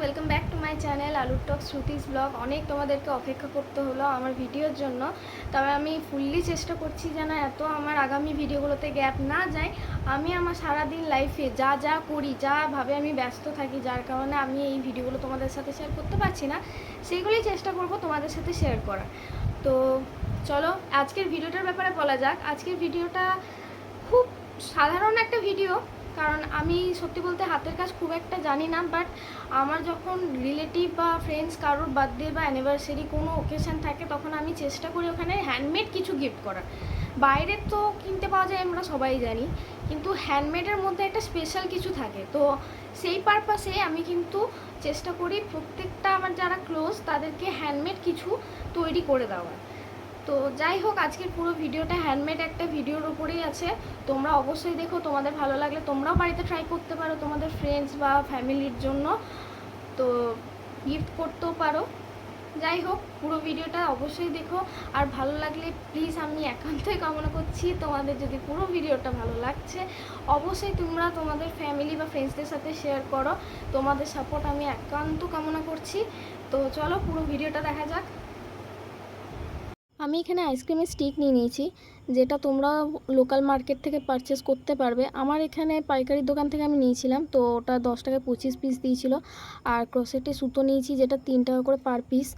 Welcome back to my channel আলুর টক শ্রুতিস blog. অনেক তোমাদেরকে অপেক্ষা করতে হলো আমার ভিডিওর জন্য, তবে আমি ফুললি চেষ্টা করছি যেন এত আমার আগামী ভিডিওগুলোতে গ্যাপ না যায়। আমি আমার সারাদিন লাইফে যা যা করি, যা ভাবে আমি ব্যস্ত থাকি, যার কারণে আমি এই ভিডিওগুলো তোমাদের সাথে শেয়ার করতে পারছি না, সেইগুলোই চেষ্টা করব তোমাদের সাথে শেয়ার করার। তো চলো আজকের ভিডিওটার ব্যাপারে বলা যাক। আজকের ভিডিওটা খুব সাধারণ একটা ভিডিও, কারণ আমি সত্যি বলতে হাতের কাজ খুব একটা জানি না, বাট আমার যখন রিলেটিভ বা ফ্রেন্ডস কারোর বার্থডে বা অ্যানিভার্সারি কোনো ওকেশান থাকে তখন আমি চেষ্টা করি ওখানে হ্যান্ডমেড কিছু গিফট করার। বাইরের তো কিনতে পাওয়া যায় আমরা সবাই জানি, কিন্তু হ্যান্ডমেডের মধ্যে একটা স্পেশাল কিছু থাকে। তো সেই পারপাসে আমি কিন্তু চেষ্টা করি প্রত্যেকটা আমার যারা ক্লোজ তাদেরকে হ্যান্ডমেড কিছু তৈরি করে দেওয়ার। তো যাই হোক, আজকের পুরো ভিডিওটা হ্যান্ডমেড একটা ভিডিওর উপরেই আছে। তোমরা অবশ্যই দেখো, তোমাদের ভালো লাগলে তোমরাও বাড়িতে ট্রাই করতে পারো তোমাদের ফ্রেন্ডস বা ফ্যামিলির জন্য, তো গিফট করতেও পারো। যাই হোক, পুরো ভিডিওটা অবশ্যই দেখো, আর ভালো লাগলে প্লিজ আমি একান্তই কামনা করছি তোমাদের যদি পুরো ভিডিওটা ভালো লাগছে অবশ্যই তোমরা তোমাদের ফ্যামিলি বা ফ্রেন্ডসদের সাথে শেয়ার করো। তোমাদের সাপোর্ট আমি একান্ত কামনা করছি। তো চলো পুরো ভিডিওটা দেখা যাক। আমি এখানে আইসক্রিমের স্টিক নিয়ে নিয়েছি, যেটা তোমরা লোকাল মার্কেট থেকে পারচেস করতে পারবে। আমার এখানে পাইকারি দোকান থেকে আমি নিয়েছিলাম, তো ওটা 10 টাকায় 25 পিস দিয়েছিল। আর ক্রোশেটে সুতো নিয়েছি, যেটা 3 টাকা করে পার পিস।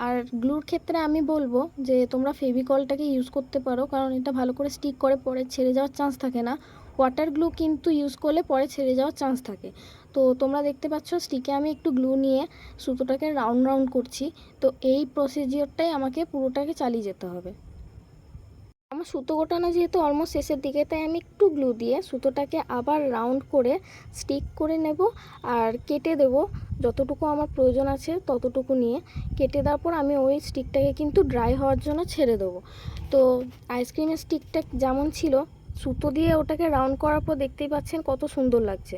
আর গ্লুর ক্ষেত্রে আমি বলবো যে তোমরা ফেভিকলটাকে ইউজ করতে পারো, কারণ এটা ভালো করে স্টিক করে, পরে ছেড়ে যাওয়ার চান্স থাকে না। ওয়াটার গ্লু কিন্তু ইউজ করলে পরে ছেড়ে যাওয়ার চান্স থাকে। তো তোমরা দেখতে পাচ্ছ স্টিকে আমি একটু গ্লু নিয়ে সুতোটাকে রাউন্ড রাউন্ড করছি। তো এই প্রসিজিওরটাই আমাকে পুরোটাকে চালিয়ে যেতে হবে। আমার সুতো গোটানো যেহেতু অলমোস্ট শেষের দিকে, তাই আমি একটু গ্লু দিয়ে সুতোটাকে আবার রাউন্ড করে স্টিক করে নেব আর কেটে দেব। যতটুকু আমার প্রয়োজন আছে ততটুকু নিয়ে কেটে দেওয়ার পর আমি ওই স্টিকটাকে কিন্তু ড্রাই হওয়ার জন্য ছেড়ে দেবো। তো আইসক্রিমের স্টিকটা যেমন ছিল, সুতো দিয়ে ওটাকে রাউন্ড করার পর দেখতেই পাচ্ছেন কত সুন্দর লাগছে।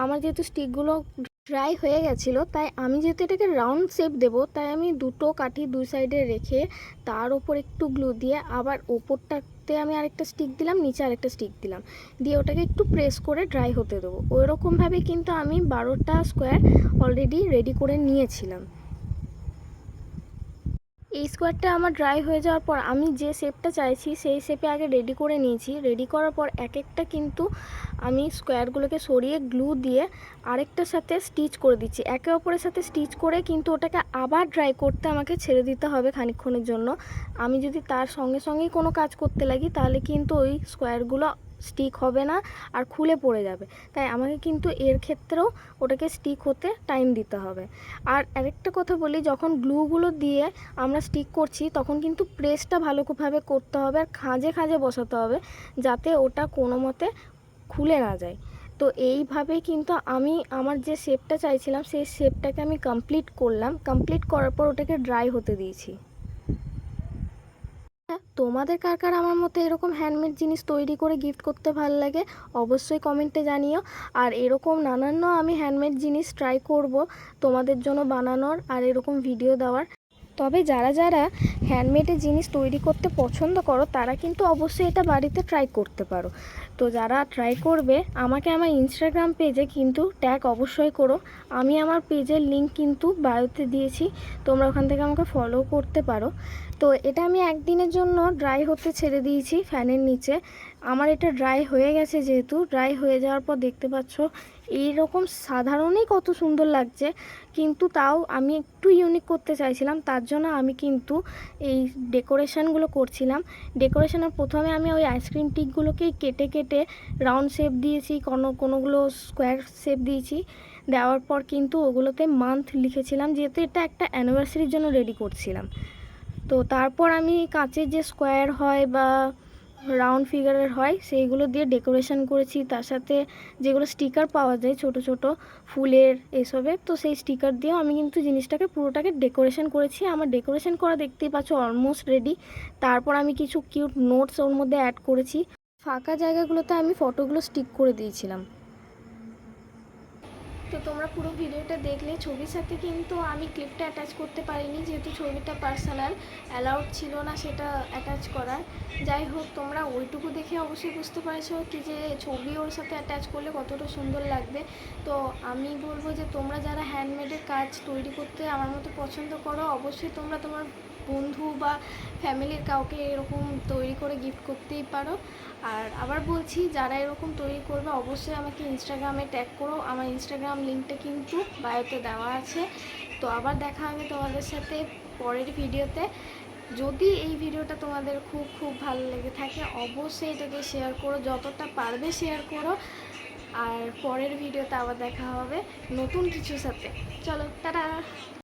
আমার যেহেতু স্টিকগুলো ড্রাই হয়ে গেছিলো, তাই আমি যেহেতু এটাকে রাউন্ড শেপ দেবো, তাই আমি দুটো কাঠি দুই সাইডে রেখে তার ওপর একটু গ্লু দিয়ে আবার ওপরটাতে আমি আরেকটা স্টিক দিলাম, নিচে আরেকটা স্টিক দিলাম, দিয়ে ওটাকে একটু প্রেস করে ড্রাই হতে দেবো। ওইরকমভাবে কিন্তু আমি 12টা স্কোয়ার অলরেডি রেডি করে নিয়েছিলাম। এই স্কোয়ারটা আমার ড্রাই হয়ে যাওয়ার পর আমি যে শেপটা চাইছি সেই শেপে আগে রেডি করে নিয়েছি। রেডি করার পর এক একটা কিন্তু আমি স্কোয়ারগুলোকে সরিয়ে গ্লু দিয়ে আরেকটার সাথে স্টিচ করে দিচ্ছি। একে অপরের সাথে স্টিচ করে কিন্তু ওটাকে আবার ড্রাই করতে আমাকে ছেড়ে দিতে হবে খানিকক্ষণের জন্য। আমি যদি তার সঙ্গে সঙ্গেই কোনো কাজ করতে লাগি তাহলে কিন্তু ওই স্কোয়ারগুলো স্টিক হবে না আর খুলে পড়ে যাবে। তাই আমাকে কিন্তু এর ক্ষেত্রেও ওটাকে স্টিক হতে টাইম দিতে হবে। আর আরেকটা কথা বলি, যখন গ্লুগুলো দিয়ে আমরা স্টিক করছি তখন কিন্তু প্রেসটা ভালোভাবে করতে হবে আর খাঁজে খাঁজে বসাতে হবে, যাতে ওটা কোনো মতে খুলে না যায়। তো এইভাবে কিন্তু আমি আমার যে শেপটা চাইছিলাম সেই শেপটাকে আমি কমপ্লিট করলাম। কমপ্লিট করার পর ওটাকে ড্রাই হতে দিয়েছি। তোমাদের কার কার আমার মতো এরকম হ্যান্ডমেড জিনিস তৈরি করে গিফট করতে ভালো লাগে অবশ্যই কমেন্টে জানিও। আর এরকম নানান আমি হ্যান্ডমেড জিনিস ট্রাই করব তোমাদের জন্য বানানোর আর এরকম ভিডিও দেওয়ার। তবে যারা যারা হ্যান্ডমেডের জিনিস তৈরি করতে পছন্দ করো তারা কিন্তু অবশ্যই এটা বাড়িতে ট্রাই করতে পারো। তো যারা ট্রাই করবে আমাকে আমার ইনস্টাগ্রাম পেজে কিন্তু ট্যাগ অবশ্যই করো। আমি আমার পেজের লিঙ্ক কিন্তু বায়োতে দিয়েছি, তোমরা ওখান থেকে আমাকে ফলো করতে পারো। তো এটা আমি একদিনের জন্য ড্রাই হতে ছেড়ে দিয়েছি ফ্যানের নিচে। আমার এটা ড্রাই হয়ে গেছে, যেহেতু ড্রাই হয়ে যাওয়ার পর দেখতে পাচ্ছ এইরকম সাধারণই কত সুন্দর লাগছে, কিন্তু তাও আমি একটু ইউনিক করতে চাইছিলাম, তার জন্য আমি কিন্তু এই ডেকোরেশনগুলো করছিলাম। ডেকোরেশনের প্রথমে আমি ওই আইসক্রিম টিকগুলোকেই কেটে কেটে রাউন্ড শেপ দিয়েছি, কোনোগুলো স্কোয়ার শেপ দিয়েছি। দেওয়ার পর কিন্তু ওগুলোতে মান্থ লিখেছিলাম, যেহেতু এটা একটা অ্যানিভার্সারির জন্য রেডি করছিলাম। তো তারপর আমি কাঁচের যে স্কোয়ার হয় বা রাউন্ড ফিগারের হয় সেইগুলো দিয়ে ডেকোরেশন করেছি। তার সাথে যেগুলো স্টিকার পাওয়া যায় ছোট ছোট ফুলের এসবের, তো সেই স্টিকার দিয়েও আমি কিন্তু জিনিসটাকে পুরোটাকে ডেকোরেশন করেছি। আমার ডেকোরেশন করা দেখতেই পাচ্ছ অলমোস্ট রেডি। তারপর আমি কিছু কিউট নোটস ওর মধ্যে অ্যাড করেছি। ফাঁকা জায়গাগুলোতে আমি ফটোগুলো স্টিক করে দিয়েছিলাম। তো তোমরা পুরো ভিডিওটা দেখলে। ছবির সাথে কিন্তু আমি ক্লিপটা অ্যাটাচ করতে পারিনি, যেহেতু ছবিটা পার্সোনাল, অ্যালাউড ছিল না সেটা অ্যাটাচ করার। যাই হোক, তোমরা ওইটুকু দেখে অবশ্যই বুঝতে পারছো কি যে ছবি ওর সাথে অ্যাটাচ করলে কতটা সুন্দর লাগবে। তো আমি বলবো যে তোমরা যারা হ্যান্ডমেডের কাজ তৈরি করতে আমার মতো পছন্দ করো, অবশ্যই তোমরা তোমার বন্ধু বা ফ্যামিলির কাউকে এরকম তৈরি করে গিফট করতেই পারো। আর আবার বলছি, যারা এরকম তৈরি করবে অবশ্যই আমাকে ইনস্টাগ্রামে ট্যাগ করো। আমার ইনস্টাগ্রাম লিঙ্কটা কিন্তু বায়োতে দেওয়া আছে। তো আবার দেখা হবে তোমাদের সাথে পরের ভিডিওতে। যদি এই ভিডিওটা তোমাদের খুব খুব ভালো লেগে থাকে অবশ্যই এটাকে শেয়ার করো, যতটা পারবে শেয়ার করো। আর পরের ভিডিওতে আবার দেখা হবে নতুন কিছুর সাথে। চলো, টাটা।